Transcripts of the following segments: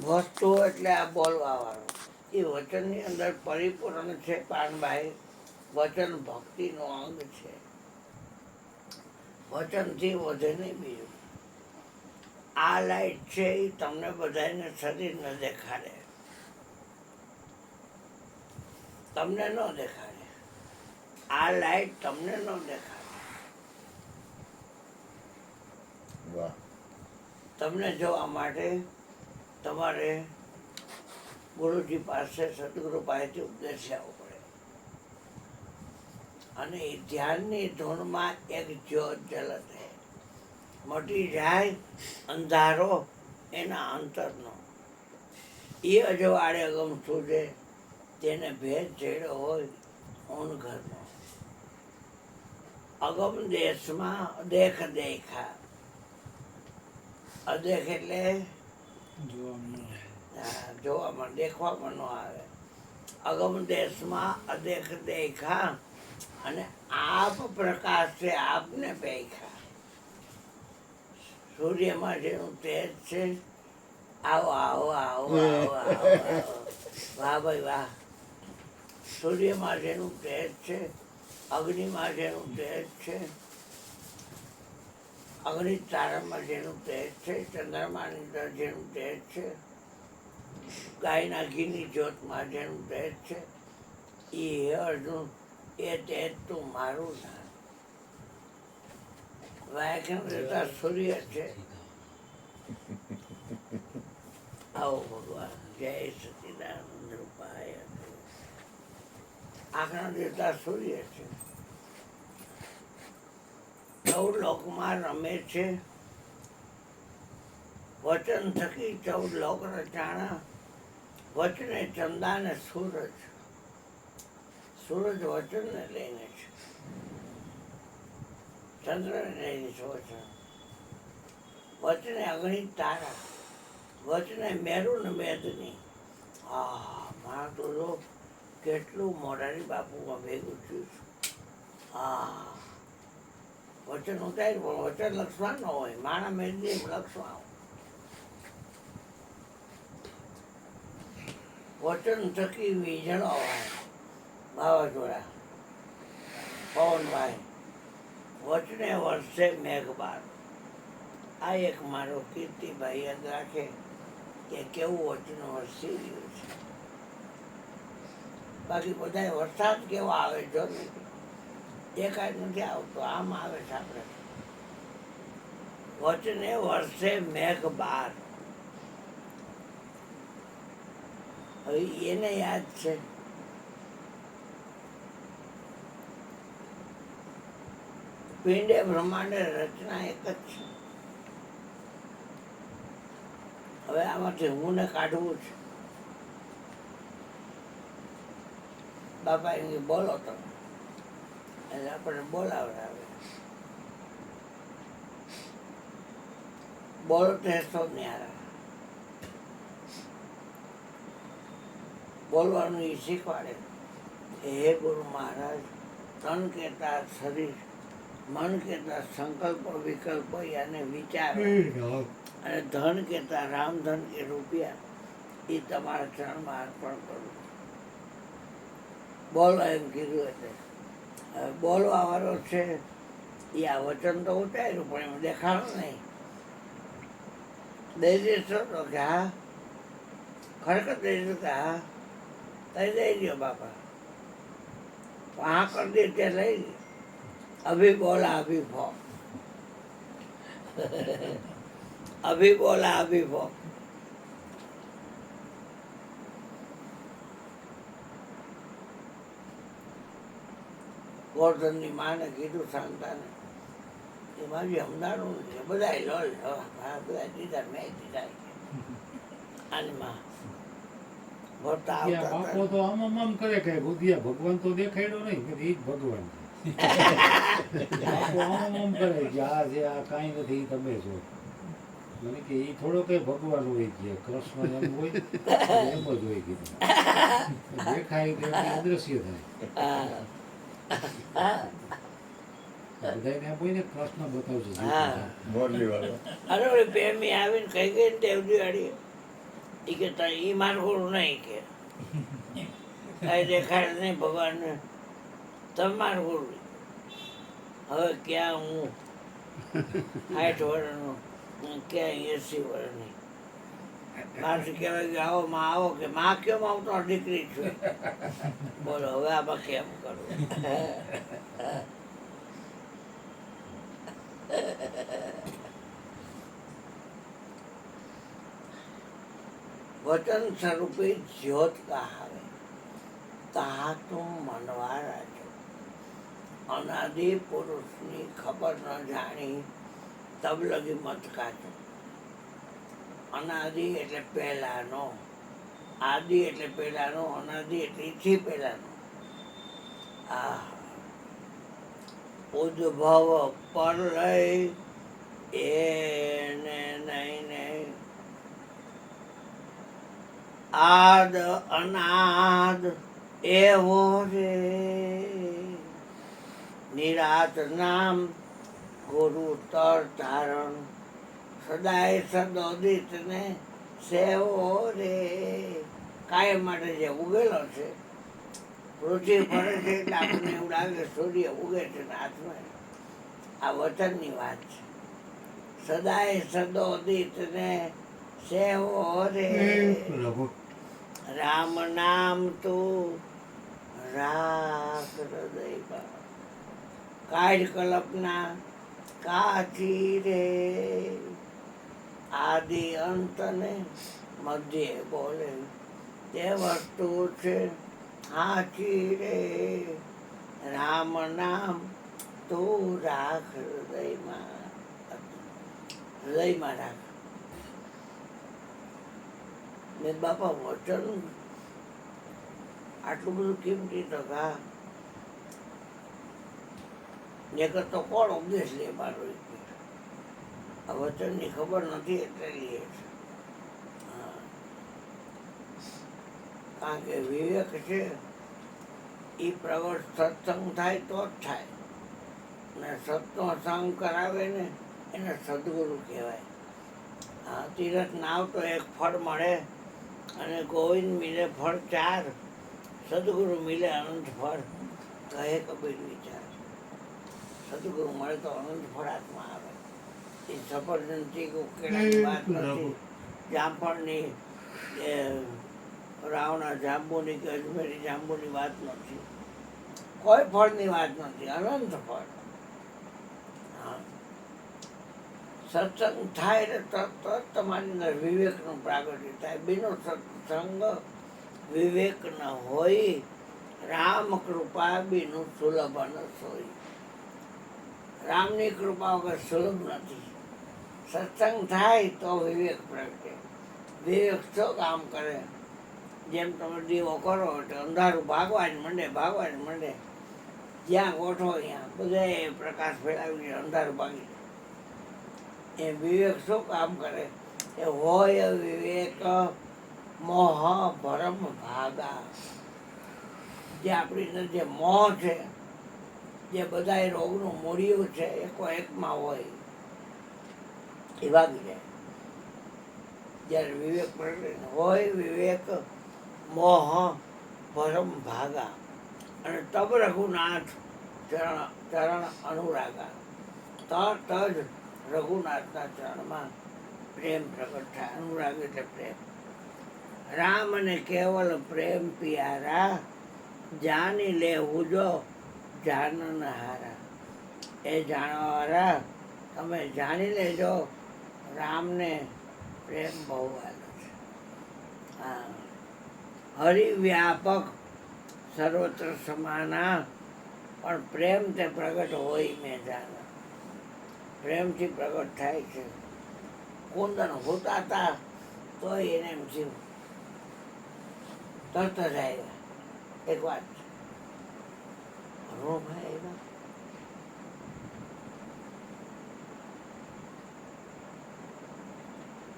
વસ્તુ એટલે આ બોલવા વાળો એ વચનની અંદર પરિપૂર્ણ છે. પાનભાઈ, વચન ભક્તિનું અંગ છે. વચનથી વધે નહીં બીજું. આ લાઈટ છે એ તમને બધાને શરીર ન દેખાડે, તમને ન દેખાડે. આ લાઈટ તમને ન દેખાડે. તમને જોવા માટે તમારે ગુરુજી પાસે, સદગુરુ પાસેથી ઉપદેશ આવવો પડે. અને એ ધ્યાનની ધૂનમાં એક જ્યોત જલતે મટી જાય અંધારો એના અંતરનો. એ અજવાળે અગમ સૂજે તેને ભેદ ચડ્યો હોય ઊન ઘરનો. અગમ દેશમાં અદેખ દેખા. અદેખ એટલે જોવામાં, દેખવામાં ન આવે. અગમ દેશમાં અદેખ દેખા અને આપ પ્રકાશ છે આપને પેખા. સૂર્યમાં જેનું તેજ છે, આવો આવો આવો આવો આવો આવો. વાહ ભાઈ વાહ. સૂર્યમાં જેનું તેજ છે, અગ્નિમાં જેનું તેજ છે, અગ્નિ તારામાં જેનું તેજ છે, ચંદ્રમાની અંદર જેનું તેજ છે, ગાયના ઘીની જ્યોતમાં જેનું તેજ છે, એ અર્જુન એ તેજ તું મારું ના. વાયકણ રહેતા સૂર્ય છે. આવો ભગવાન, જય સચિદાનંદ રૂપાય. આંખના દેવતા સૂર્ય છે. 14 લોકમાં રમે છે. વચન થકી 14 લોક રચાણા. વચને ચંદા ને સૂરજ. સૂરજ વચનને લઈને છે, ચંદ્રને લઈને છે વચન. વચને અગ્નિ તારા, વચને મેરુ ને મેદની. હા, મારા તો જો કેટલું મોરારી બાપુમાં ભેગું થયું છું. હા, વચન ઉતાર્યું પણ વચન લક્ષમાં ન હોય. મારા મેદની લક્ષમાં. વચન થકી વીજળો હોય, વાવાઝોડા, પવનભાઈ. વચને વર્ષે મેઘબાર. આ એક મારો કીર્તિભાઈ યાદ રાખે કે કેવું વચન વરસી રહ્યું છે. બાકી બધા વરસાદ કેવો આવે જો એ કાંઈ નથી આવતો. આમ આવે છે આપણે. વચને વર્ષે મેઘબાર. હવે એને યાદ છે. પિંડે બ્રહ્માંડે રચના એક જ છે. હવે આમાંથી હું ને કાઢવું છે. બાપા એમ બોલો તમે, એટલે આપણે બોલાવડાવે. બોલો તો હેસો ન્યારા. બોલવાનું એ શીખવાડે. હે ગુરુ મહારાજ, તન કહેતા શરીર, મન કહેતા સંકલ્પ વિકલ્પ અને વિચાર, અને ધન કહેતા રામધન કે રૂપિયા, એ તમારા ચરણમાં અર્પણ કરું. બોલો એમ કીધું. એટલે હવે બોલવા વાળો છે એ આ વચન તો ઉતાર્યું પણ એમ દેખાડો નહીં. દઈ દેશો તો કે હા, ખરેખર દઈ દો કે હા, તઈ દઈ દો બાપા. હા કરી દે તે લઈ લે. અભી બોલા અભી ભો. અભી બોલા અભી ભો. ગોરધનની માને કીધું શાંતાને, એમાં બી સમજાણું છે. બધા લોલ બધા દીધા, મેં દીધા. આની માં બાપો તો આમ કરે કે ભગવાન તો દેખાડ્યો નહીં, એ જ ભગવાન છે. બાપો આમ કરે કે આ છે, આ કાંઈ નથી, તમે છો. મને કે એ થોડો કઈ ભગવાન હોય છે. કૃષ્ણ એમ હોય એમ જ હોય કીધું. દેખાય તો અદ્રશ્ય થાય. બધાને એમ હોય ને કૃષ્ણ બતાવશે. અરે પેમી આવીને કઈ ગઈ ને દેવજી વાળી, એ કે એ મારું નહીં કે કાંઈ દેખાડે નહીં ભગવાનને તમે મારું ગુરુ. હવે ક્યાં હું 60 વર્ષનો ક્યાં 80 વર્ષની માણસ કહેવાય કે આવો માં આવો કે માં કેમ આવતો દીકરી છું. બોલો હવે આમાં કેમ કરવું. વચન સ્વરૂપે જ્યોત કહાવે તા તું મનવારા છો. અનાદિ પુરુષની ખબર ન જાણી તબ લગી મત કાચો. અનાદિ એટલે પહેલાનો, આદિ એટલે પહેલાનો, અનાદિ એટલે થી પહેલાનો. આ ઉદ્ભવ પરલય એને નહીં નહીં આદ અનાદ એવો રે. નિરાત નામ ગુરુ તર ધારણ સદાય સદોદિત ને સેવો રે. કાયમ માટે જે ઉગેલો છે પૃથ્વી ફરે છે એટલે આપણને એવું લાગે સૂર્ય ઉગે છે ને હાથમાં. આ વચનની વાત છે. સદાય સદોદિત ને સેવો રે. રામ નામ તું રાખ હૃદયમાં કાઢ કલ્પના કાચી રે. આદિ અંત ને મધ્ય બોલે તે વસ્તુ છે સાચી રે. રામ નામ તું રાખ હૃદયમાં, હૃદયમાં રાખ. ને બાપા વચન આટલું બધું કિંમતી તો કા નકર તો કોણ ઉપદેશ લે મારો. આ વચનની ખબર નથી એટલે લે છે. કારણ કે વિવેક છે એ પ્રગટ સત્સંગ થાય તો જ થાય. ને સતનો સંગ કરાવે ને એને સદગુરુ કહેવાય. હા, તીરથ નાવ તો એક ફળ મળે અને ગોવિંદ મિલે ફળ 4, સદગુરુ મિલે અનંત ફળ કહે કબીર વિચાર. સદગુરુ મળે તો અનંત ફળ હાથમાં આવે. એ સફરજનથી ઉકેલાની વાત નથી, જામફળની રાવણા જાંબુની કે અજમેરી જાંબુની વાત નથી, કોઈ ફળની વાત નથી, અનંત ફળ. હા, સત્સંગ થાય એટલે તરત તમારી અંદર વિવેકનું પ્રાગટ્ય થાય. બીનો સત્સંગ વિવેક ન હોય, રામ કૃપા બીનું સુલભ ન સોય. રામની કૃપા વગર સુલભ નથી. સત્સંગ થાય તો વિવેક પ્રગટે. વિવેક શું કામ કરે? જેમ તમે દીવો કરો એટલે અંધારું ભાગવા જ મંડે. જ્યાં ગોઠવો ત્યાં બધે પ્રકાશ ફેલાવી અંધારું ભાગી જાય. એ વિવેક શું કામ કરે? એ હોય વિવેક મોહ ભરમ ભાગા. જે આપણી અંદર જે મોહ છે, જે બધા રોગનું મૂળિયું છે, એકમાં હોય એ ભાગી જાય. જ્યારે વિવેક પ્રગટે હોય વિવેક મોહ ભરમ ભાગા. અને તબ રઘુનાથ ચરણ અનુરાગા. તરત જ રઘુનાથના ચરણમાં પ્રેમ પ્રગટ થાય. અનુરાગ એટલે પ્રેમ. રામ અને કેવલ પ્રેમ પિયારા જાની લે હુજો જાનન હારા. એ જાણવાવાળા તમે જાણી લેજો રામને પ્રેમ બહુ વાલો છે. હા, હરિવ્યાપક સર્વત્ર સમાના પણ પ્રેમ તે પ્રગટ હોય મેં જાના. પ્રેમથી પ્રગટ થાય છે. કુંદન હોતા હતા તો એને એમ થયું તરત જ આવ્યા. એક વાત રોભાઈ આવ્યા,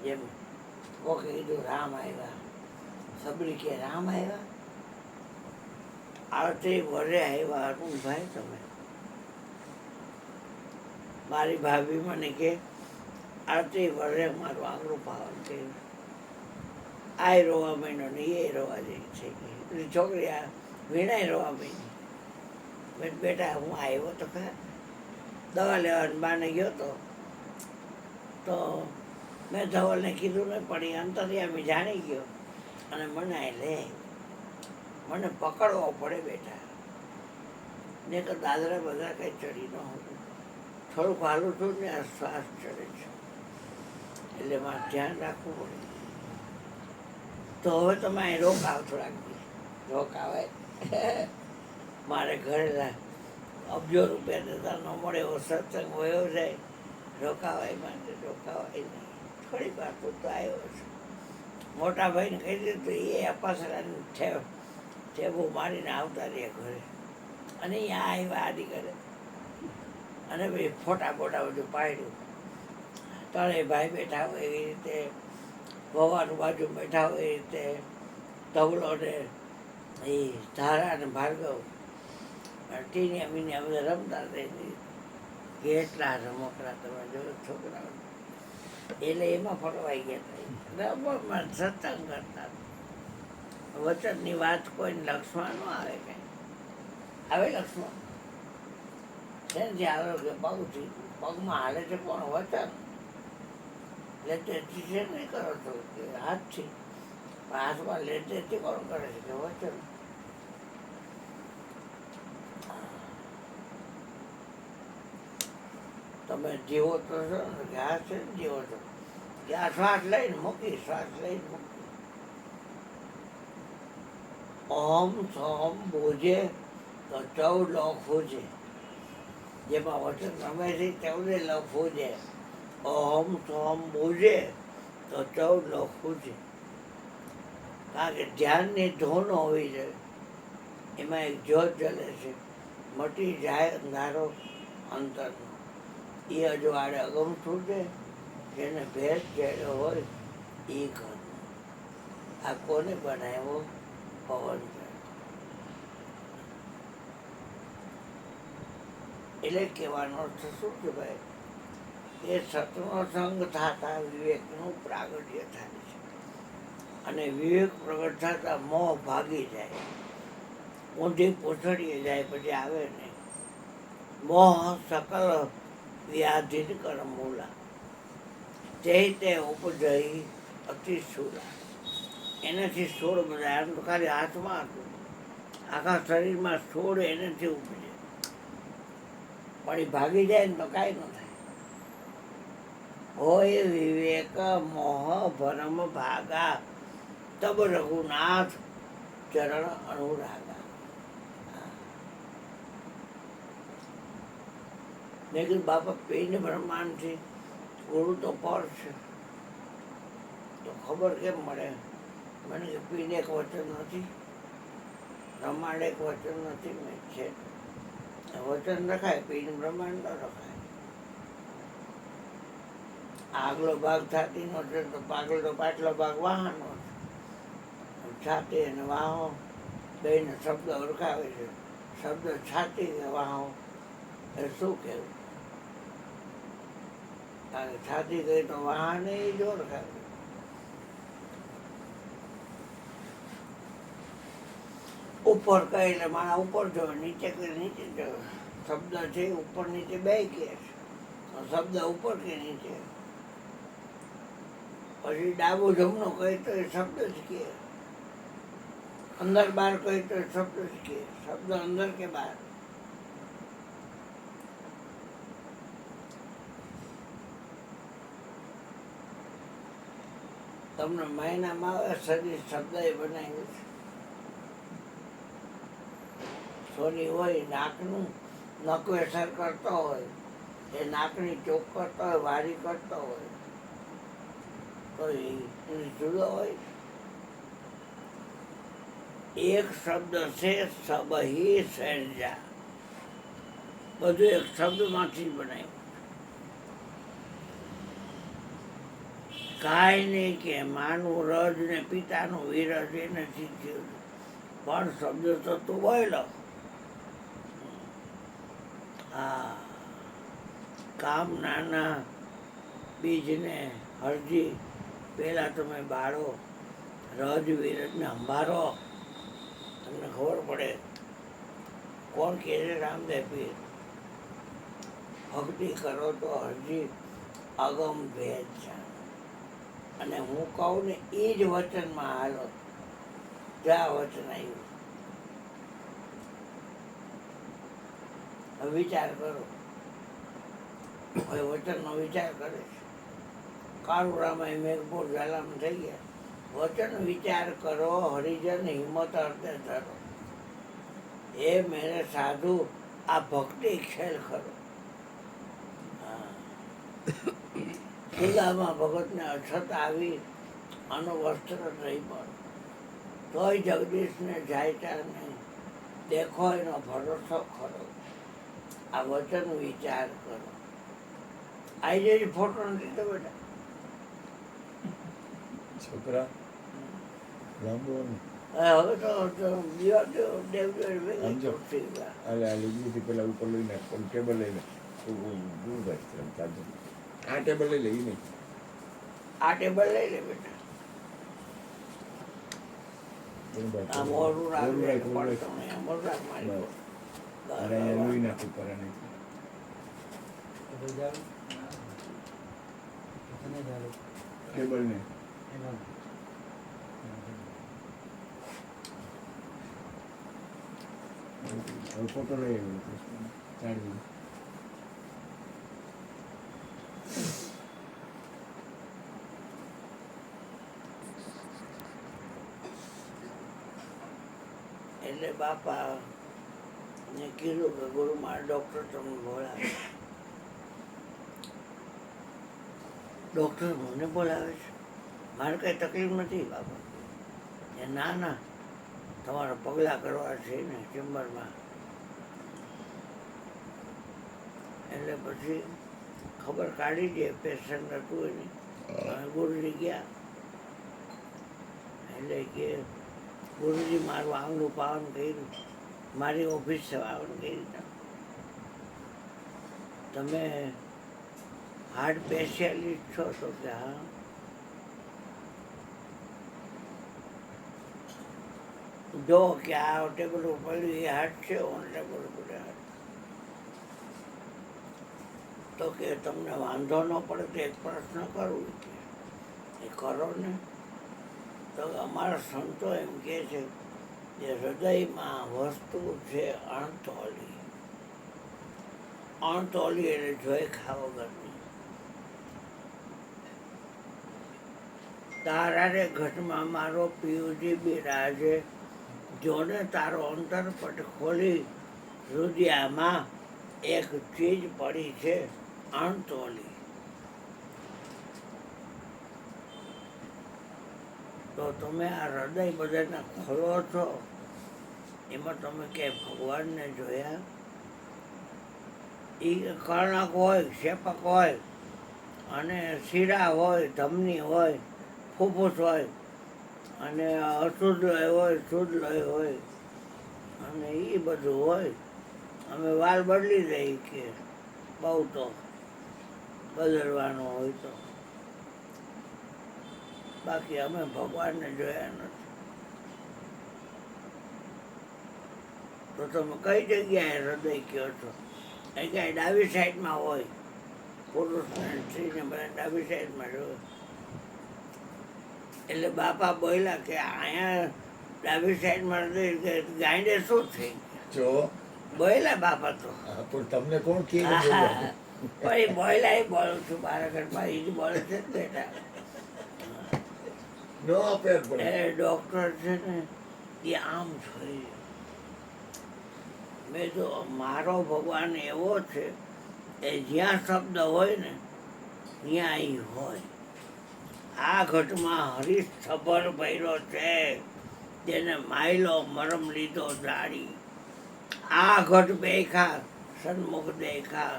જેમ કોકે કીધું રામ આવ્યા, સબરી કે રામ આવ્યા. આળતે વરે આવ્યા અરુણભાઈ તમે. મારી ભાભી મને કે આળતે વરે મારું આંગળું પાવન કર્યું. આય રોવા માંડ્યો ને એ રોવા જેવી થઈ ગઈ પેલી છોકરી આ વીણાય રોવા માંડી. મેં કીધું, બેટા હું આવ્યો તો ખરા દવા લેવા બાને ગયો તો મેં ધવલને કીધું ને પણ એ અંતર્યામી જાણી ગયો અને મને આ લે મને પકડવો પડે બેટા ને કે દાદરા બધા કંઈ ચડી ન હતું થોડુંક હાલું છું ને આ શ્વાસ ચડે છે એટલે મારે ધ્યાન રાખવું પડે. તો હવે તમે અહીં રોકાવ થોડાક દી રોકાવાય મારે ઘરે અબજો રૂપિયા દેતા ન મળે એવો સત્સંગ વયો જાય રોકાવાય માટે રોકાવાય નહીં. થોડીક વાર પૂરતો આવ્યો છે મોટા ભાઈને કહી દીધું એ અપાસરાને ઠેબુ મારીને આવતા રહ્યા ઘરે અને અહીંયા આવ્યા આદિ કરે અને ભાઈ ફોટા બોટા બધું પાડ્યું. ત્રણેય ભાઈ બેઠા હોય એવી રીતે ભવાનું બાજુ બેઠા હોય એ રીતે ધવલો ને એ ધારા ને ભાર્ગવ ટીનિયા મીનિયા બધા રમતા રહી કેટલા રમકડા તમે જોયો છોકરાઓ એટલે એમાં ફરવાઈ ગયા હતા રમવામાં સત્સંગ કરતા. વચનની વાત કોઈને લક્ષમાં ન આવે કંઈ આવે લક્ષમાં છે ને જે આવે કે પગથી પગમાં હાલે છે પણ વચન લેતેથી છે નહીં કરો છો કે હાથથી પણ હાથમાં લેતેથી કોણ કરે છે કે વચન. તમે જીવો તો છો ને કે આ છે ને જીવો છો કે આ શ્વાસ લઈને મૂકી શ્વાસ લઈને મૂકી ઓમ સોમ બોજે તો 14 લોક હોજે જેમાં વચન રમે છે 14 લોક હોજે ઓમ સોમ બોજે તો 14 લોક હોજે. કારણ કે ધ્યાનની ધૂન હોવી જોઈએ એમાં એક જ્યોત જલે છે મટી જાય અંધારો અંતરનો એ અજવાળે અગમ છૂટે જેને ભેદ ચડ્યો હોય એ ઘર. આ કોને બનાવ્યો પવન. એટલે કહેવાનો અર્થ શું કે ભાઈ એ સતનો સંગ થતા વિવેકનું પ્રાગટ્ય થાય છે અને વિવેક પ્રગટ થતા મોહ ભાગી જાય ઊંધી પૂછડીએ જાય પછી આવે નહીં. મોહ સકલ વ્યાધિ કર મૂલા તે ઉપજઈ અતિ સુરા. એનાથી સોળ બધા આમ તો ખાલી હાથમાં હતું આખા શરીરમાં સોળ એનાથી ઉપજે પણ એ ભાગી જાય ને તો કાંઈ ન થાય. હોય વિવેક મોહ ભરમ ભાગા તબ રઘુનાથ ચરણ અનુરાગા. મેં કીધું બાપા પેન બ્રહ્માંડથી ગુરુ તો પર છે તો ખબર કેમ મળે. મને કે પીને એક વચન નથી બ્રહ્માંડ એક વચન નથી મેં છે વચન રખાય પીન બ્રહ્માંડ ન રખાય. આગલો ભાગ છાતીનો છે તો પાછલો ભાગ વાહનો છે. છાતી અને વાહો બેને શબ્દ ઓળખાવે છે. શબ્દ છાતી કે વાહો એ શું કહેવું કારણ કે છાતી ગઈ તો વાહને એ જ ઓળખાવે. ઉપર કહે એટલે મારા ઉપર જોવે નીચે કહે નીચે જોવે. શબ્દ છે ઉપર નીચે બે કહે છે શબ્દ ઉપર કે નીચે. પછી ડાબુ જમણું કહે તો એ શબ્દ જ કહે અંદર બહાર કહે તો એ શબ્દ જ કહે. શબ્દ અંદર કે બહાર. તમને મહિનામાં આવે શરીર શબ્દ એ બનાવ્યું છે. સોની હોય નાકનું નકવેસર કરતો હોય એ નાકની ચોક કરતો હોય વારી કરતો હોય તો એ જુદો હોય. એક શબ્દ છે સબહી સર્જા બધું એક શબ્દમાંથી બનાવ્યું. કાંઈ નહીં કે માનું રજ ને પિતાનું વિરજ એ નથી થયું પણ શબ્દ તો તું બોલો. હા કામનાના બીજને હરજી પહેલાં તમે બાળો રજ વિરજને અંબારો, તમને ખબર પડે કોણ કહે છે રામદેવ પીર, ભક્તિ કરો તો હજી અગમ ભેદ છે. અને હું કહું ને એ જ વચનમાં હાલો, જ્યાં વચન આવ્યું. હવે વિચાર કરો, હવે વચનનો વિચાર કરે છે. કાળુરામાય મેઘપુર ઝાલામાં થઈ ગયા. વચન વિચાર કરો, હરિજન હિંમત અર્થે ધરો. એ મેરે સાધુ આ ભક્તિ ખેલ ખરો. સુદામા ભગતને અછત આવી, અનુવસ્ત્ર નહીં પણ તોય જગદીશને જાય ચાર નહીં, દેખો એનો ભરોસો ખરો. આ વચન વિચાર કરો. આઈ જઈ ફોટો નથી તો બેટા છોકરા લાંબો ને હવે તો દેવદેવ સમજો. અલે આ લીધી પેલા ઉપર લઈને ટેબલ લઈને દૂર જાય ચાલજો. આ ટેબલ લઈ લે ઈ નહીં. આ ટેબલ લઈ લે બેટા. આ મોરું રાખ મોરું રાખ મારી બસ. અરે અહીંયા લોહી નાખું પર નહીં. ટેબલ ને હવે ફોટો લઈ આવ્યો ચાલી. એટલે બાપા ને કીધું કે ગુરુ મારા ડૉક્ટર તમને બોલાવે. ડૉક્ટર મને બોલાવે છે, મારે કંઈ તકલીફ નથી બાપા. એ ના ના તમારા પગલાં કરવા છે ને ચેમ્બરમાં. એટલે પછી ખબર કાઢી દે પેશન્ટ હતું એની. ગુરુજી ગયા એટલે કે ગુરુજી મારું આંગળું પાવન કર્યું, મારી ઓફિસ પાવન કરી. તમે હાર્ટ સ્પેશિયાલિસ્ટ છો? તો કે હા. જો કે આ ટેબલ ઉપર પડ્યું એ હાર્ટ છે, ઓન ટેબલ ઉપર હાર્ટ. તો કે તમને વાંધો ન પડે તો એક પ્રશ્ન કરું કે એ કરો ને. તો અમારા સંતો એમ કહે છે કે હૃદયમાં વસ્તુ છે અણતોલી. અણતોલી એટલે જોઈ ખાવ વગરની. તારા ઘટમાં મારો પિયુજી બિરાજે, જોને તારો અંતરપટ ખોલી, રુદિયામાં એક ચીજ પડી છે અણતોલી. તો તમે આ હૃદય બધાને ખોલો છો, એમાં તમે કે ભગવાનને જોયા? એ કર્ણક હોય, શેપક હોય, અને શીરા હોય, ધમની હોય, ફૂફૂસ હોય, અને અશુદ્ધ લોહી હોય, શુદ્ધ લોહી હોય, અને એ બધું હોય. અમે વાલ બદલી દઈએ કે બહુ તો બદલવાનું હોય તો, બાકી અમે ભગવાનને જોયા નથી. તો તમે કઈ જગ્યાએ હૃદય કહો છો? એ ક્યાંય ડાબી સાઈડમાં હોય, પુરુષને સ્ત્રીને બધા ડાબી સાઈડમાં જોવે. એટલે બાપા બોલ્યા કે અહીંયા ડાબી સાઈડમાં હૃદય, ગાંડે શું થઈ જો બોલ્યા બાપા. તો પણ તમને કોણ કે પણ બોલ્યા એ બોલું છું, મારા ઘરમાં એ જ બોલે છે ને બેટા. નો આપે પણ એ ડૉક્ટર છે ને એ આમ જોઈએ. મેં જો મારો ભગવાન એવો છે એ જ્યાં શબ્દ હોય ને ત્યાં એ હોય. આ ઘટમાં હરીશ સભર ભર્યો છે, તેને માયલો મરમ લીધો જાડી. આ ઘટ બેખા સન્મુખ દેખા,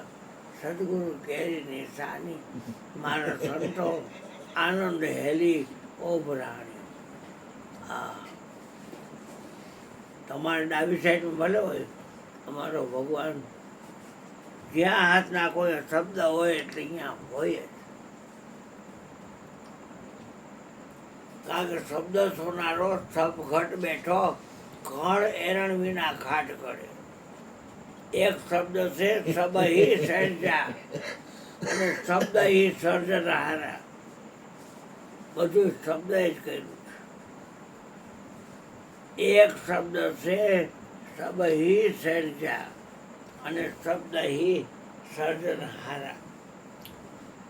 સદગુરુ કેરી નિશાની, મારા સંતો આનંદ હેલી ઓભરાણી. હા, તમારે ડાબી સાઈડમાં ભલે હોય, અમારો ભગવાન જ્યાં હાથ નાખો એ શબ્દ હોય એટલે અહીંયા હોય જ. કારણ કે શબ્દ સોનારો સબ ઘટ બેઠો ઘણ એરણ વિના ખાટ કરે. એક શબ્દ છે સબ હી સર્જા અને શબ્દ હી સર્જનહારા. બધું શબ્દ જ કર્યું છે. એક શબ્દ છે સબ હી સર્જા અને શબ્દ હી સર્જનહારા.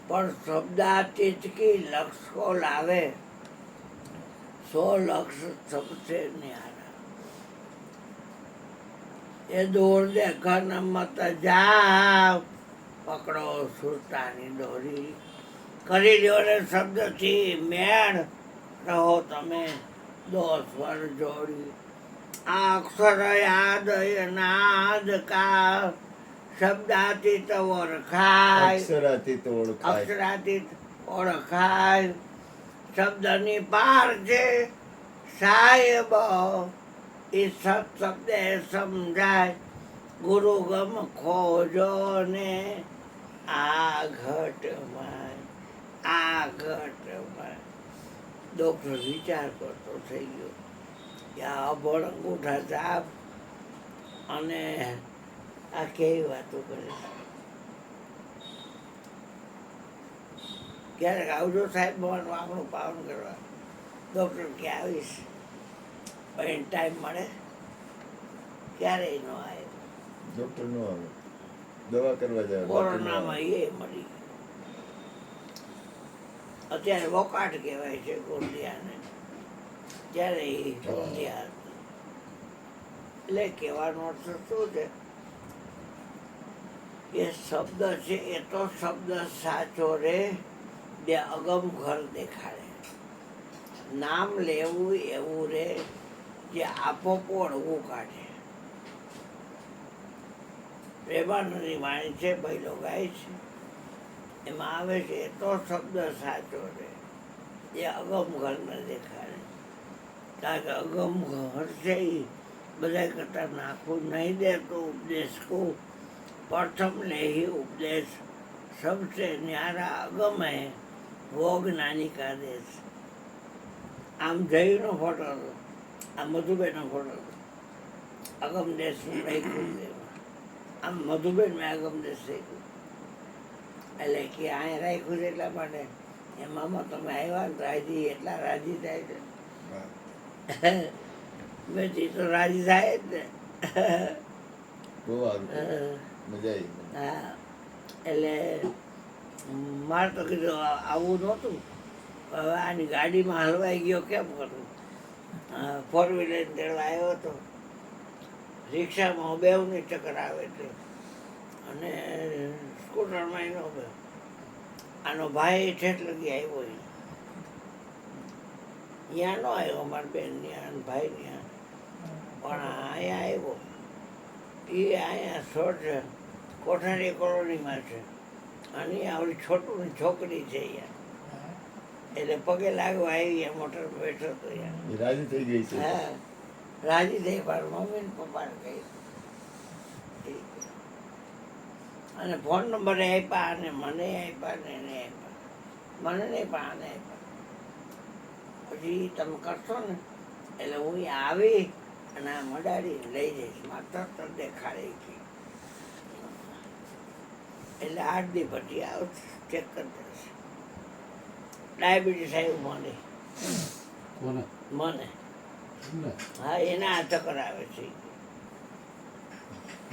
પણ શબ્દાતીત કી લક્ષ કો લાવે સો લક્ષ સબસે ન્યારા. એ દોર દેખન મત જાવ પકડો સુરતાની દોરી. કરી લ્યો ને શબ્દથી મેળ રહો તમે દો સ્વર જોડી. આ અક્ષર યાદ નાદ કા શબ્દાતીત ઓળખાય. અક્ષરાતીત ઓળખાય. અક્ષરાતીત ઓળખાય. શબ્દની પાર છે સાહેબ એ સત શબ્દે સમજાય. ગુરુ ગમ ખોજો ને આ ઘટમાં આ ઘટમાં. ડોક્ટર વિચાર કરતો થઈ ગયો કે આ અભણ અંગૂઠા છાપ અને આ કેવી વાતો કરે છે. ક્યારેક આવજો સાહેબ ભણવાનું આપણું પાવન કરવા. ડૉક્ટર કે આવીશ પણ ટાઈમ મળે ક્યારેય ન આવે. ડોક્ટર નો આવે દવા કરવા જાય. કોરોનામાં એ મરી ગયો. અત્યારે વોકાટ કહેવાય છે ગોંડિયાને. ત્યારે એ ગોંડિયા હતી. એટલે કહેવાનો અર્થ શું છે એ શબ્દ છે એ તો શબ્દ સાચો રે બે અગમ ઘર દેખાડે. નામ લેવું એવું રે જે આપો પોળવું કાઢે. પ્રેમાનંદની વાણી છે બૈલો ગાય છે એમાં આવે છે એ તો શબ્દ સાચો રે એ અગમ ઘરને દેખાડે. કારણ કે અગમ ઘર છે એ બધા કરતાં નાખું નહીં દેતો ઉપદેશ કો. પ્રથમ લેહી ઉપદેશ સબસે ન્યારા અગમ હે વો જ્ઞાની કા દેશ. આમ જયનો ફોટો હતો, આ મધુબેનનો ફોટો હતો. અગમ દેશનું લખ્યું છે એમાં. આમ મધુબેન મેં અગમ દેશ લખ્યું એટલે કે અહીંયા રાખ્યું છે એટલા માટે એમાં તમે આવ્યા ને રાજી એટલા રાજી થાય છે. બેટી તો રાજી થાય જ ને. બહુ સારું મજા આવી. હા એટલે મારે તો કીધું આવું નહોતું. હવે આની ગાડીમાં હલવાઈ ગયો કેમ કરું. ફોર વ્હીલર તેડવા આવ્યો હતો. રિક્ષામાં બેવની ચક્કર આવે છે અને સ્કૂટરમાં એનો બે. આનો ભાઈ ઠેઠ લગી આવ્યો. ત્યાં ન આવ્યો અમારા બેન ત્યાં ભાઈ ત્યાં પણ અહીંયા આવ્યો. એ અહીંયા શોર્ટ છે કોઠારી કોલોનીમાં છે અને આવડી છોટું છોકરી છે અહીંયા. એટલે પગે લાગવા આવી મોટર બેઠો હતો અહીંયા. એ રાજી થઈ ગઈ છે. હા રાજી થઈ પણ મમ્મી ને પપ્પાને કહી. અને ફોન નંબર આપ્યા અને મને આપ્યા ને એને આપ્યા. મને નહીં પણ આને આપ્યા. પછી તમે કરશો ને એટલે હું અહીંયા આવી અને આ મડાડીને લઈ જઈશ. માત્ર તો દેખાડી છે એટલે 8 દી પછી આવશે ચેક કરી દેશે. ડાયાબિટીસ આવ્યું મને કોને મને એમને? હા એના આ ચક્કર આવે છે.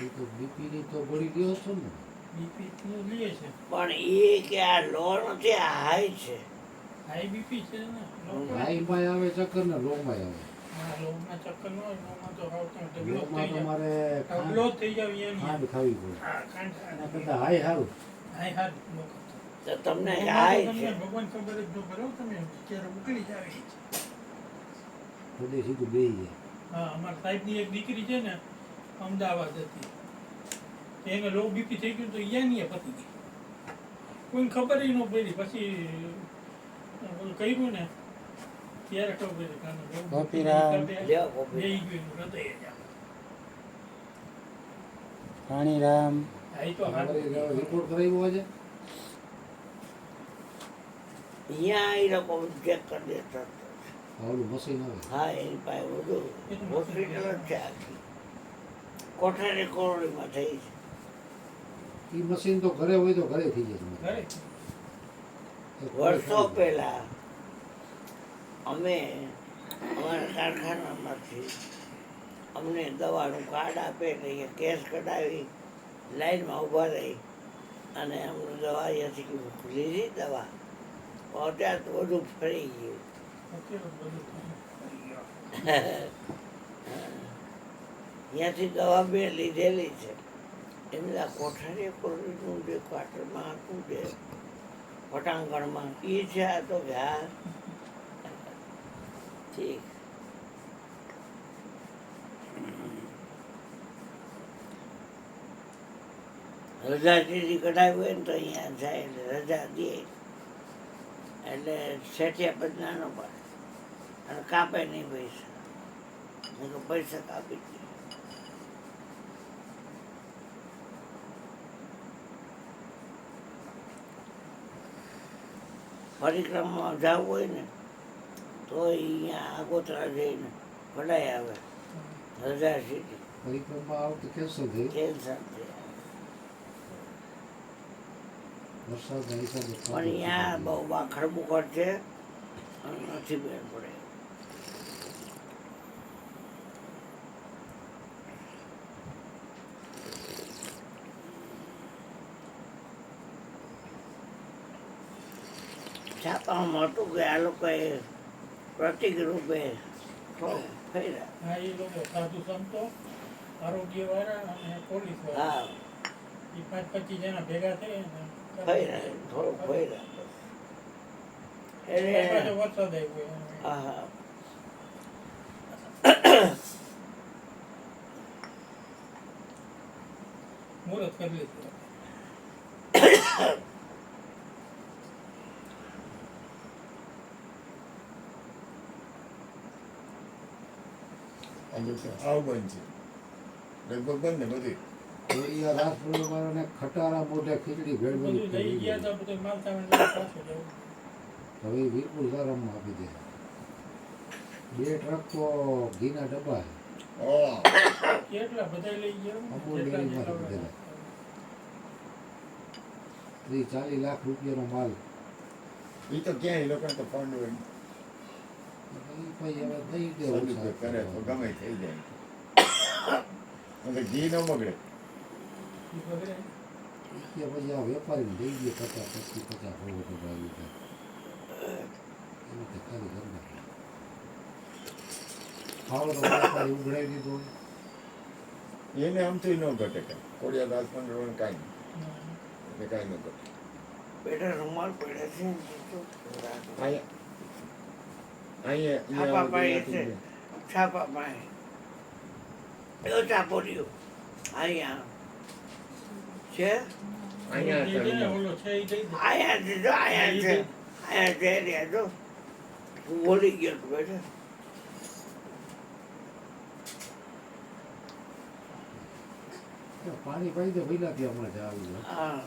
એ તો બીપીની તો ગોળી ગયો છો ને. બીપી લઈએ છે. પણ એ કે આ લો નથી આ હાઈ છે. હાઈ બીપી છે ને. હાઈમાં આવે ચક્કર ને લોમાં આવે. હા, લોહમાં ચક્કર ન હોય, લોહમાં તો હાવ તો ઢગલો લોમાં થઈ જાય. તમારે ઢગલો જ થઈ જાય એની. ખાંડ ખાવી પડે. હા, ખાંડ એના કરતાં હાઈ સારું. હાઈ હાથ લોકો. તો તમને લોહમાં તો હાઈ તમને છે. ભગવાન ખબર જ ન પડે હો તમે ક્યારે ઉકળી જાય. હૃદય સીધું બેસી જાય. હા, અમારા સાહેબની એક દીકરી છે ને અમદાવાદ હતી. એને લો બીપી થઈ ગયું તો યાની પતી ગઈ. કોઈને ખબર ય ન પડી. પછી ઓલું કર્યું ને ત્યારે ખબર પડી કે આને low BP ગોપીરામ. લ્યો કોપી. બેહી ગયું એનું હૃદય જ આમ. રાણીરામ. હા, ઈ તો હારું. રિપોર્ટ કરાવ્યો આજે. અહીંયા એ લોકો ચેક કરી દેતા હતા. ઓલું મશીન આવે હા એની પાસે બધું હોસ્પિટલ જ છે આખી કોઠારી કોરોડીમાં થઈ છે. એ મશીન તો ઘરે હોય તો ઘરે થઈ જાય ઘરે એક વર્ષો વર્ષ પહેલા અમે અમારા કારખાનામાંથી અમને દવાનું કાર્ડ આપે એટલે એ કેસ કઢાવી લાઈનમાં ઊભા રહી અને અમને દવા અહીંયાથી લીધી દવા પણ અત્યારે તો બધું ફરી ગયું. અત્યારે બધું અહીંયાથી દવા બે લીધેલી છે એમને આ કોઠારી કોરીનું જે ક્વાર્ટરમાં હતું જે પટાંગણમાં એ છે આ તો કે હા ઠીક. રજા જેથી કઢાવી હોય ને તો અહીંયા જાય એટલે રજા દે એટલે સેઠિયા પછી નાનો પડે અને કાપે નહીં પૈસા નહીં તો પૈસા કાપી દે. પરિક્રમામાં જવું હોય ને તો અહીંયા આગોતરા જઈને કઢાઈ આવે રજા સીધી પરિક્રમા આવતી કેન્સલ થઈ કેન્સર થઈ. વરસાદના હિસાબે પણ અહીંયા બહુ વાખડ બુખડ છે અને નથી બેન પડે. છાપામાં હતું કે આ લોકોએ પ્રતિક રૂપે થોડું ફર્યા. હા એ લોકો સાધુ સંતો આરોગ્યવાળા અને પોલીસ વાળા હા એ 5-25 જણા ભેગા થઈ ફર્યા થોડું ફર્યા એટલે વરસાદ આવ્યો હા હા મુહૂર્ત કરી લીધું. આ બધું આવ બંધ છે લગભગ બંધ ને બધી અહીંયા રાસ પૂર્ણિમાને ખટારા મોઢે ખીચડી બધું ભેળવેલી લઈ કરી ગયા દીધી. તો બધું માલસામાન લઈને પાછું જવું. હવે વિપુલ સારામાં આપી દે 2 ટ્રક તો ઘીના ડબ્બા છે. હા કેટલા બધા લઈ ગયા અમૂલ જેટલા ડેરીમાંથી જેટલા લીધેલા. 30-40 લાખ રૂપિયાનો માલ એ તો ક્યાં એ લોકોને તો ફંડ હોય ઈ ભાઈ હવે દઈ દે સદુપયોગ કરે તો ગમે થઈ જાય એટલે ઘી ન બગડે. ઈ બગડે. કે પછી આ વેપારીને દઈ દે 50-50 હોવો તો ભાઈ એવી રીતે ખાલી કરી નાખે. ખાવો તો વેપારી ઉઘડાવી દીધો હોય. એને આમ તો ન ઘટે કાંઈ કોડિયા દાસ પંદર કાંઈ હમ. એટલે કાંઈ ન ઘટે. બેટા રૂમાલ પડ્યા છે ને તો અહીંયા છાપા પાસે છે છાપા પાસે એવો ચાપો રહ્યો અહીંયા છે અહીંયા જે છે ને ઓલો છે ઈ દઈ દે. અહીંયા છે જો અહીંયા છે અહીંયા જઈ રહ્યા જો હું બોલી ગયો તું બેટા પાણી પાઈ દે પહેલાથી હમણાં જ આવી જાય. હા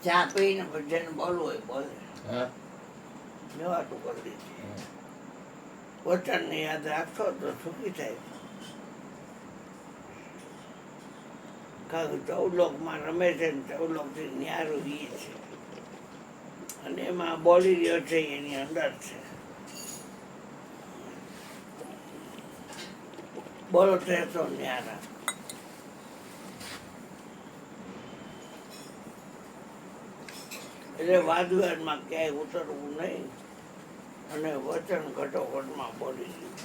ચા પીને પછી જેને બોલવું હોય બોલે હા મેવાતું કરી દીધી વચનને યાદ રાખશો તો સુખી થાય કારણ કે 14 લોકમાં રમે છે ને 14 લોકથી ન્યારું ઈ છે અને એમાં બોલી રહ્યો છે એની અંદર છે બોલો તો ન્યારા એટલે વાદવિવાદમાં ક્યાંય ઉતરવું નહીં અને વચન ઘટોઘટમાં બોલી દીધું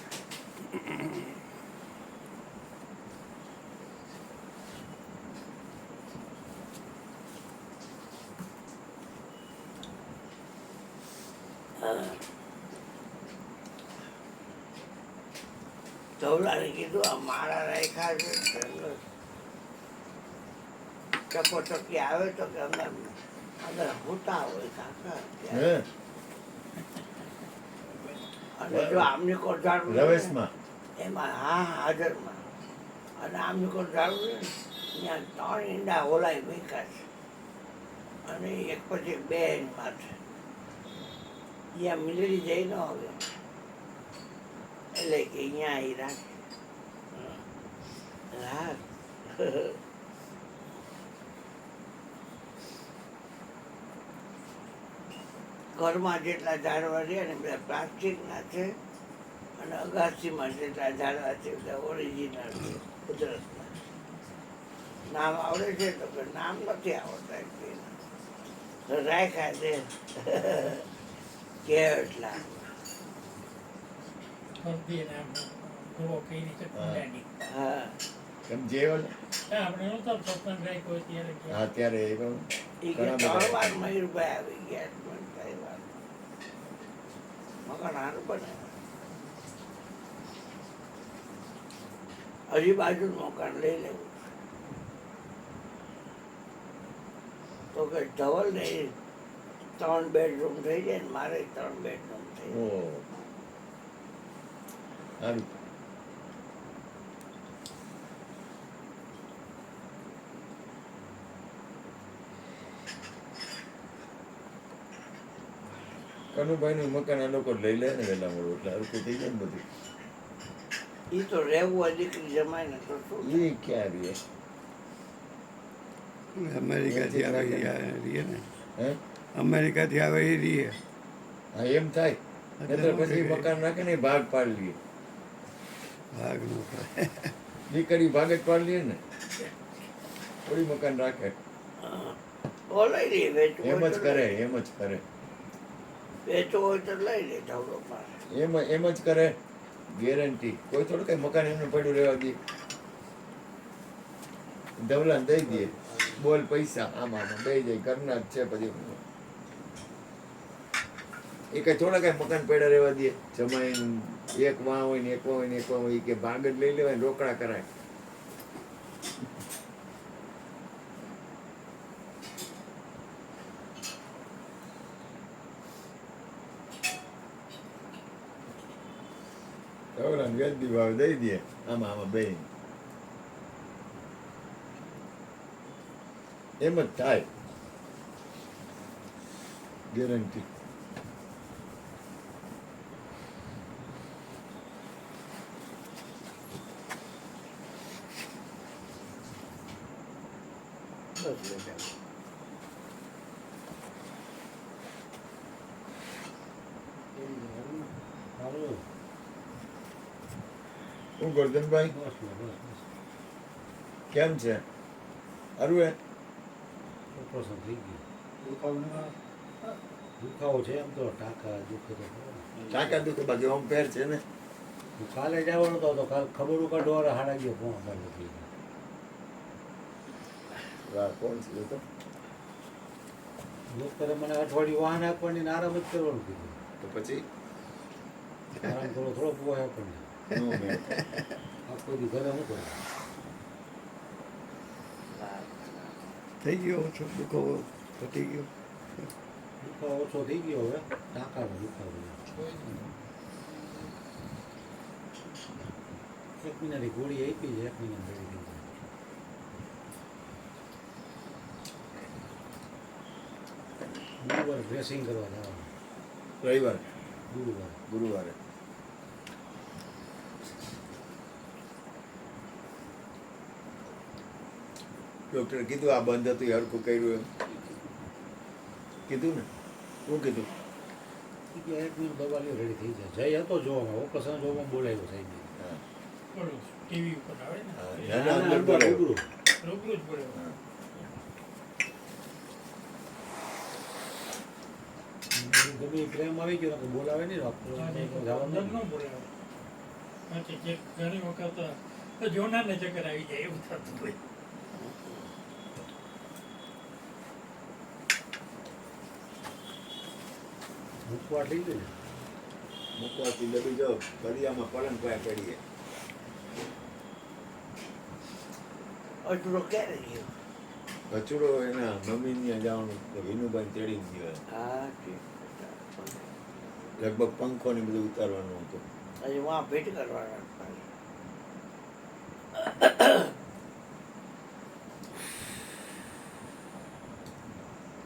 ધવલાને કીધું આ માળા રાખ્યા છે ચકોચકી આવે તો કે અંદર અંદર હોતા હોય કાકા હે અને જો આમની કોર ઝાડવું છે ને, રવેશમાં એમાં હા હાજરમાં અને આમની કોર ઝાડવું છે ને ત્યાં 3 ઈંડા ઓલાય મૂક્યા છે અને એક પછી બે એની માથે ત્યાં મિલડી જઈ ન હવે એટલે કે અહીંયા આવી રાખે રાખ ઘરમાં જેટલા ઝાડવા છે ને બધા પ્લાસ્ટિકના છે અને અગાસીમાં જેટલા ઝાડવા છે બધા ઓરિજિનલ છે કુદરતના નામ આવડે છે તો કે નામ નથી આવડતા એકબીના તો રાખ્યા છે કે એટલા હલ્દી અને આમ ધોવો કઈ રીતે કુંડાની. હા તમે જે હોય ને, હા, આપણે નહોતા સત્સંગ રાખ્યો હોય ત્યારે ગયા. હા ત્યારે એ કહું એ કે ઘણા 3 બધા. વાર મયુરભાઈ આવી ગયા પણ કઈ વાર મકાન હારું બને હજી બાજુનું મકાન લઈ લેવું છે. તો કે ધવલ ને 3 બેડરૂમ થઈ જાય ને મારે 3 બેડરૂમ થઈ ઓ જાય સારું કનુભાઈનું મકાન આ લોકો લઈ લે ને વહેલા મોડું એટલે હરકું થઈ જાય ને બધું એ તો રહેવું હોય દીકરી જમાય ને તો શું એ ક્યાં રહીએ અમેરિકાથી આવે એ રહીએ ને હે અમેરિકાથી આવે એ રહીએ હા એમ થાય નહીંતર પછી મકાન નાખે ને ભાગ પાડી લઈએ ભાગ નો પડે દીકરી ભાગ જ પાડી લઈએ ને થોડી મકાન રાખે તો લઈ લે વેચવું એમ હોય જ તો કરે લઈ લે. એમ જ કરે વેચવું હોય તો લઈ લે ધવલો પાસે એમ જ કરે ગેરંટી કોઈ થોડું કઈ મકાન એમને પડ્યું રહેવા દે ધવલાને દઈ દે બોલ પૈસા આમાં દઈ જાય ઘરના જ છે પછી એ કઈ થોડા કઈ મકાન પડ્યા રહેવા દે જમાઈને એક વાં હોય ને એક વાં હોય ને એક વાં હોય કે ભાગ જ લઈ લેવાય ને રોકડા કરાય ધવલાને વ્યાજબી ભાવ દઈ દે આમાં બે એમ જ થાય ગેરંટી બસ બેટા. સારું શું ગોરધનભાઈ બસ બસ કેમ છે અરુ એ ઓપરેશન થઈ ગયું દુખાવો છે એમ તો ટાંકા દુખે તો ખરો ને. ટાંકા દુખે બાકી ઓમ પેર છે ને હું કાલે જવાનો હતો તો કાલ ખબર કાઢો હાડા ગયો ફોન કરી વાહ કોણ છે એ તો ડોક્ટરે મને અઠવાડિયું વાહન આપવાની ને આરામ જ કરવાનું કીધું તો પછી આરામ કરો થોડો પોહે આપણને નો મેળ. આખો દી ઘરે મૂકો થઈ ગયો ઓછો દુખાવો ઘટી ગયો દુખાવો ઓછો થઈ ગયો હવે ટાંકાનો દુખાવો 1 મહિનાની ગોળી આપી છે 1 મહિના થઈ ગઈ ગુરુવારે ડ્રેસિંગ કરવા જવાનું રવિવાર ગુરુવારે ગુરુવારે ડોક્ટરે કીધું આ બંધ હતું એ હરખું કર્યું એમ કીધું ને શું કીધું ઈ કે 1 મહિનો દવા લ્યો રેડી થઈ જાય જય હતો જોવામાં ઓપરેશન જોવામાં બોલાવ્યો સાહેબ હા બોલો, ટીવી ઉપર આવે ને હા, તો ના, ના, અંદર બોલાવ્યો. રૂબરૂ. રૂબરૂ જ બોલાવે. હા. ગમે એ પ્રેમ આવી ગયો તો બોલાવે નહીં આજે તો જવાનું અંદર નહીં. ન બોલાવે. બાકી જે ઘણી વખત તો જોનારને ચક્કર આવી જાય એવું થતું હોય. મૂકવા થઈ ગયું મૂકવાથી ડબી જાઓ દરિયામાં પલંગ પાસે પડીએ અટલો ક્યારે ગયો? કચરો એના મમ્મી ત્યાં જવાનું તો વિનુભાઈ ચડી ગયો હા ઠીક. લગભગ પંખો ને બધું ઉતારવાનું હતું હજી વાં ભેટ કરવાના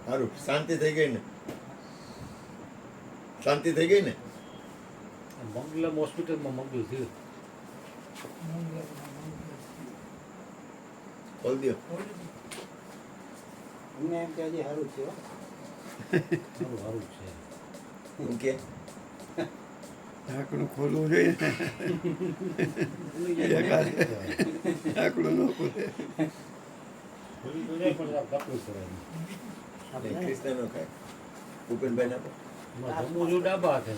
સારું શાંતિ થઈ ગઈ ને શાંતિ થઈ ગઈ ને મંગલમ હોસ્પિટલમાં મંગલ થયું ખોલ દો અમને એમ કે હજી સારું છે સારું સારું છે હું કે ઢાંકણું ખોલવું જોઈએ ને ઢાંકણું ન ખોલે ખોલી તો જાય પણ તકલીફ પડે કૃષ્ણ નો ખાય ભૂપેનભાઈ ના જમવું જો ડાબા હાથે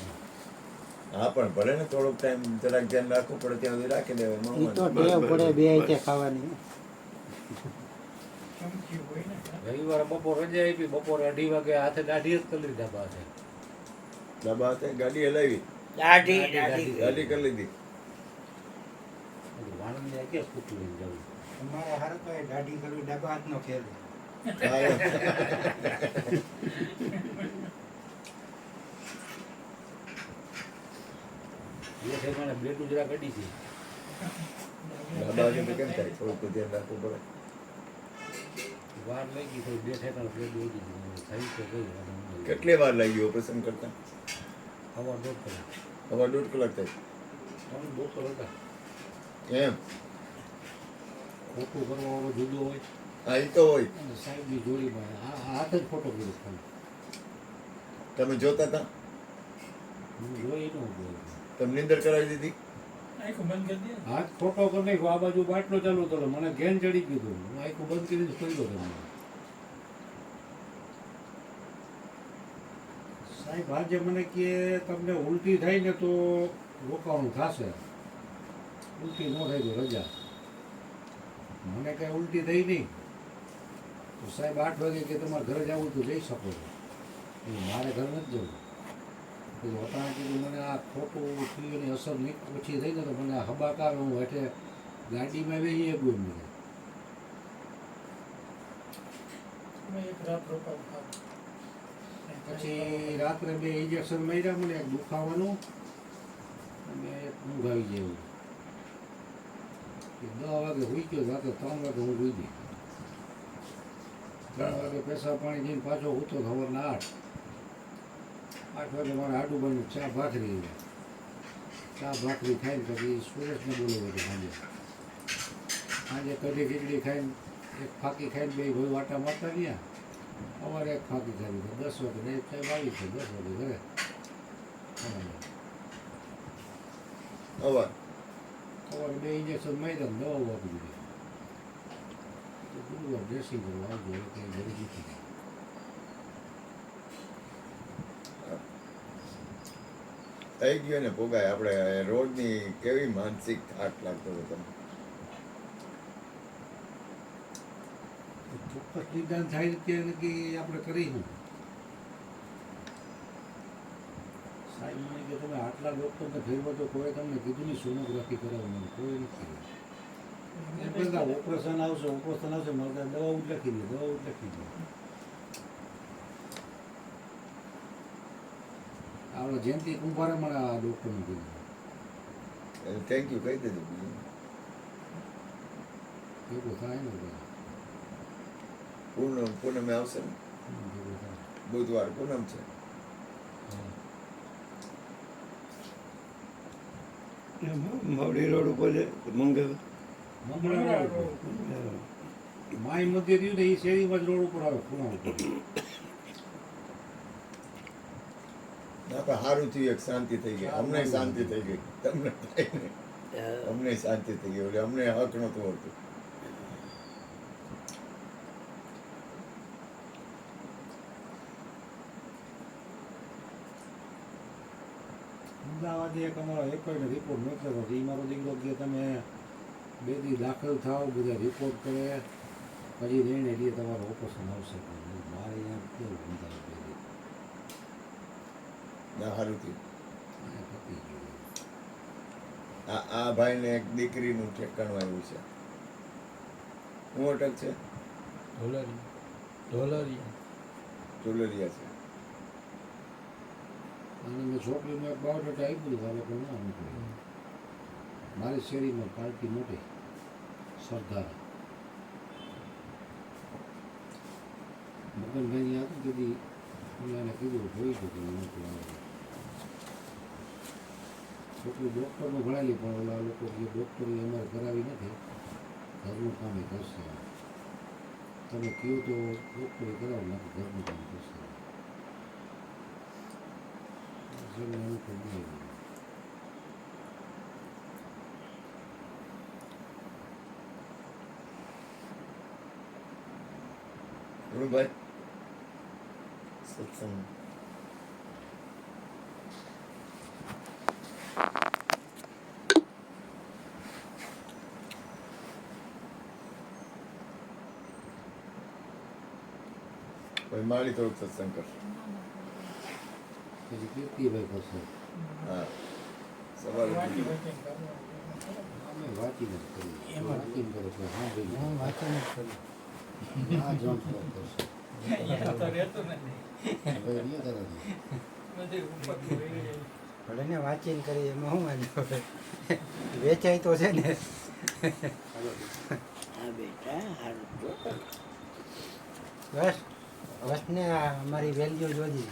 હા પણ ભલે ને થોડોક ટાઈમ જરાક ધ્યાન રાખવું પડે ત્યાં સુધી રાખી દેવાય ઈ તો ટેવ પડે બે હાથે ખાવાની ચમચી હોય ને રવિવારે બપોર રજા આપી બપોરે 2:30 વાગે હાથે દાઢી જ કરી લીધી ડાબા હાથે ડાબા હાથે ગાડી હલાવી દાઢી દાઢી ગાડી કરી લીધી વાણંદ ને ક્યાં સ્કૂટર લઈને જવું અમારે હારું તો દાઢી કરવી ડાબા હાથનો ખેલ બે ઠેકાણે બ્લેડ ઉજરા કાઢી છે ડાબા હાથે તો કેમ થાય થોડુંક તો ધ્યાન રાખવું પડે વાર લાગી તો બે ઠેકાણે બ્લેડ ઉજી થઈ તો ગઈ કેટલી વાર લાગી ઓપરેશન કરતા સવાર 1.5 કલાક હવે 1.5 કલાક થાય અમે ડોક્ટર હતા એમ ખોટું કરવા વાળો જુદો હોય હા એ તો હોય અને સાહેબની જોડીમાં આ હાથ જ ફોટો કર્યો ખાલી તમે જોતા હતા હું જોઈ ન ગયો તમે નિંદર કરાવી દીધી આખું બંધ કરી દે હાથ ફોટો કરી નાખ્યો આ બાજુ બાટલો ચાલુ હતો મને ઘેન ચડી ગયું હતું હું આખું બંધ કરીને ખોલ્યો તમને સાહેબ આજે મને કે તમને ઉલટી થાય ને તો રોકાવાનું થશે ઉલટી ન થાય તો રજા મને કઈ ઉલટી થઈ નહીં તો સાહેબ 8 વાગે કે તમારે ઘરે જવું તો જઈ શકો છો મારે ઘરે નથી જવું કીધું અટાણે કીધું મને આ ખોટું પીવાની અસર નહીં ઓછી થઈ ને તો મને હબાક આવે હું એટલે ગાડીમાં બેસી ગયું મને અમે એક રાત રોકાવ ખાવ પછી રાત્રે 2 ઇન્જેક્શન માર્યા મને એક દુખાવાનું અને એક ઊંઘ આવી જાય એવું 10 વાગે હોઈ ગયો રાત્રે 3 વાગે હું હોઈ ગઈ 3 વાગે પેશાબ પાણી જઈને પાછો ઉતો સવારના 8 વાગે મારે આડું બન્યું ચા ભાખરી ખાઈને પછી સુરેશને બોલાવ્યો હતો સાંજે કઢી ખીચડી ખાઈને એક ફાંકી ખાઈને બે ભાઈ વાટા મારતા ગયા અમારે એક ફાંકી ખાધી તો 10 વાગે ને સાહેબ આવી છે 10 વાગે ઘરે અવાર સવારે 2 ઇન્જેક્શન માર્યા ને દવાઓ આપી દીધી તો ગુરુવાર ડ્રેસિંગ કરવા આવજો એટલે કંઈ ઘરે જીતી થઈ ગયો ને ભોગાય આપણે રોજની કેવી માનસિક થાક લાગતો હતો તમને ચોક્કસ નિદાન થાય કે આપણે કરીશું સાહેબ મને કે તમે આટલા ડૉક્ટરને ફેરવો તો કોઈ તમને કીધું નહીં સોનોગ્રાફી કરાવવાનું કોઈ નથી એમ કહેતા ઓપરેશન આવશે મારે દવાઓ જ લખી દે આપણે જયંતિ કુંભારે મને આ ડૉક્ટરને કીધું થેન્ક યુ કહી દેજો બીજું ભેગું થાય ને બધા. પૂનમે આવશે ને ભેગું થાય બુધવાર પૂનમ છે હા. માવડી રોડ ઉપર છે મંગળ મંગળા રોડ ઉપર. માય મધ્ય થયું ને એ શેરીમાં જ રોડ ઉપર આવે ખૂણા ઉપર ના પણ સારું થયું એક શાંતિ થઈ ગઈ અમને શાંતિ થઈ ગઈ તમને થાય ને અમને શાંતિ થઈ ગઈ એટલે અમને હક નહોતું હોતું અમદાવાદે એક અમારો એકોઈને રિપોર્ટ મોકલ્યો હતો એ મારો દીકરો કે તમે 2 દી દાખલ થાવ બધા રિપોર્ટ કરે પછી નિર્ણય લઈએ તમારું ઓપરેશન આવશે મારે અહીંયા કેવું અમદાવાદ 2 દી ના સારું થયું. આ પતી ગયું. આ ભાઈને એક દીકરીનું ઠેકાણું આવ્યું છે. હું અટક છે ઢોલરિયા ચોલરિયા છે. અને મેં છોકરીનું એક બાયોડેટા આપ્યું તારે પણ ના મોકલ્યું. મારી શેરીમાં પાર્ટી મોટી સરદાર મગનભાઈની હતું તેથી મેં એને કીધું જોઈ હતું કે મોકલું. છોકરી ડૉક્ટરનું ભણાવી પણ ઓલા લોકો કે ડૉક્ટરે અમારે કરાવી નથી, ઘરનું કામ એ કરશે. તમે કહો તો ડૉક્ટરે કરાવો, નાખી ઘરનું કામ કરશે. એટલે એનું તો નહીં. ભાઈ સત્સંગ ભાઈ માળી થોડુંક સત્સંગ કરશે. પછી કીર્તિભાઈ કરશે. હા સવારે વાંચી કીધું. વાંચીને કરવાનું. અમે વાંચીને જ કરીએ. એમાં વાંચીને કરે છે હા ભાઈ હું વાંચન જ કરું આ જમ્પ કરશે. અહીંયા તો રહેતો નથી. હવે નહીં કરે છે. બધે ઉપરથી વહી જાય. ભલે ને વાંચીને કરી એમાં શું વાંધો હવે? વેચાય તો છે ને. હા બેટા સારું જો. બસ બસ ને આ અમારી વેલ્યુ જોજી